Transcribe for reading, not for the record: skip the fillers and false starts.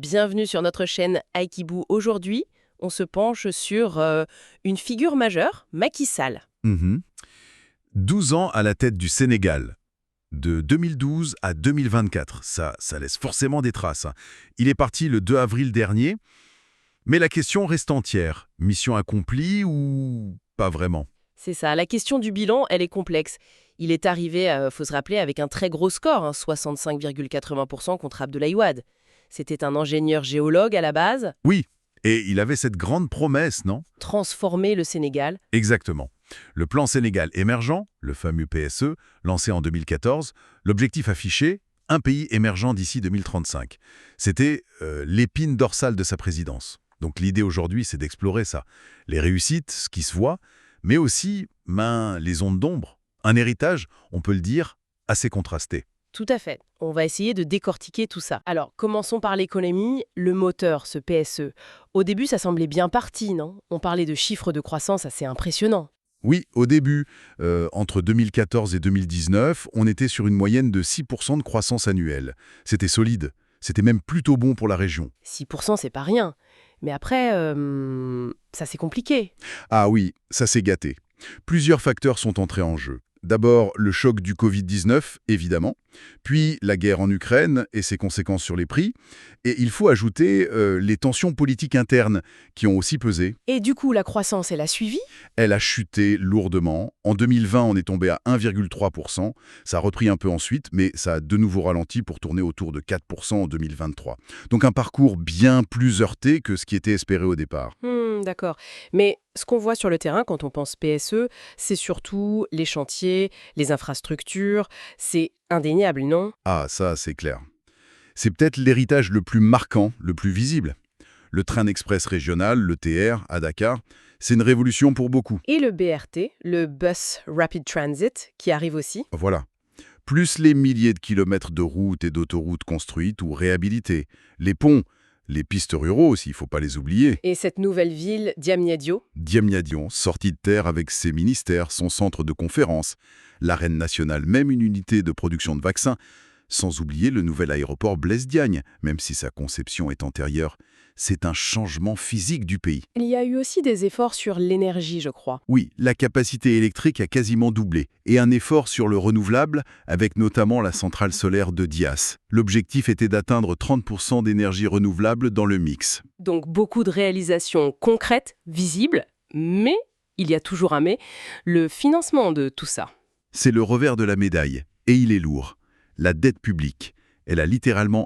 bienvenue sur notre chaîne Aikibu. Aujourd'hui, on se penche sur une figure majeure, Macky Sall. Mhm. 12 ans à la tête du Sénégal, de 2012 à 2024. Ça laisse forcément des traces. Il est parti le 2 avril dernier, mais la question reste entière. Mission accomplie ou pas vraiment? C'est ça, la question du bilan, elle est complexe. Il est arrivé, faut se rappeler, avec un très gros score, 65,80% contre Abdoulaye Wade. C'était un ingénieur géologue à la base, Oui, et il avait cette grande promesse, non? transformer le Sénégal. Exactement. Le plan Sénégal émergent, le fameux PSE, lancé en 2014, l'objectif affiché, un pays émergent d'ici 2035. C'était l'épine dorsale de sa présidence. Donc l'idée aujourd'hui, c'est d'explorer ça. Les réussites, ce qui se voit, mais aussi les ondes d'ombre. Un héritage, on peut le dire, assez contrasté. Tout à fait. On va essayer de décortiquer tout ça. Alors, commençons par l'économie. Le moteur, ce PSE. Au début, ça semblait bien parti, non? On parlait de chiffres de croissance assez impressionnants. Oui, au début, entre 2014 et 2019, on était sur une moyenne de 6% de croissance annuelle. C'était solide. C'était même plutôt bon pour la région. 6%, c'est pas rien. Mais après, ça c'est compliqué. Ah oui, ça s'est gâté. Plusieurs facteurs sont entrés en jeu. D'abord, le choc du Covid-19, évidemment, puis la guerre en Ukraine et ses conséquences sur les prix, et il faut ajouter les tensions politiques internes qui ont aussi pesé. Et du coup, la croissance, elle a suivi? Elle a chuté lourdement. En 2020, on est tombé à 1,3%. Ça a repris un peu ensuite, mais ça a de nouveau ralenti pour tourner autour de 4% en 2023. Donc un parcours bien plus heurté que ce qui était espéré au départ. D'accord. Mais ce qu'on voit sur le terrain quand on pense PSE, c'est surtout les chantiers, les infrastructures. C'est indéniable, non? Ah, ça, c'est clair. C'est peut-être l'héritage le plus marquant, le plus visible. Le train express régional, le TR, à Dakar, c'est une révolution pour beaucoup. Et le BRT, le Bus Rapid Transit, qui arrive aussi. Voilà. Plus les milliers de kilomètres de routes et d'autoroutes construites ou réhabilitées. Les ponts, les pistes ruraux aussi, il ne faut pas les oublier. Et cette nouvelle ville, Diamniadio. Diamniadio, sortie de terre avec ses ministères, son centre de conférence, l'arène nationale, même une unité de production de vaccins, sans oublier le nouvel aéroport Blaise Diagne, même si sa conception est antérieure. C'est un changement physique du pays. Il y a eu aussi des efforts sur l'énergie, je crois. Oui, la capacité électrique a quasiment doublé, et un effort sur le renouvelable, avec notamment la centrale solaire de Dias. L'objectif était d'atteindre 30% d'énergie renouvelable dans le mix. Donc beaucoup de réalisations concrètes, visibles, mais, il y a toujours un mais, le financement de tout ça. C'est le revers de la médaille, et il est lourd. La dette publique, elle a littéralement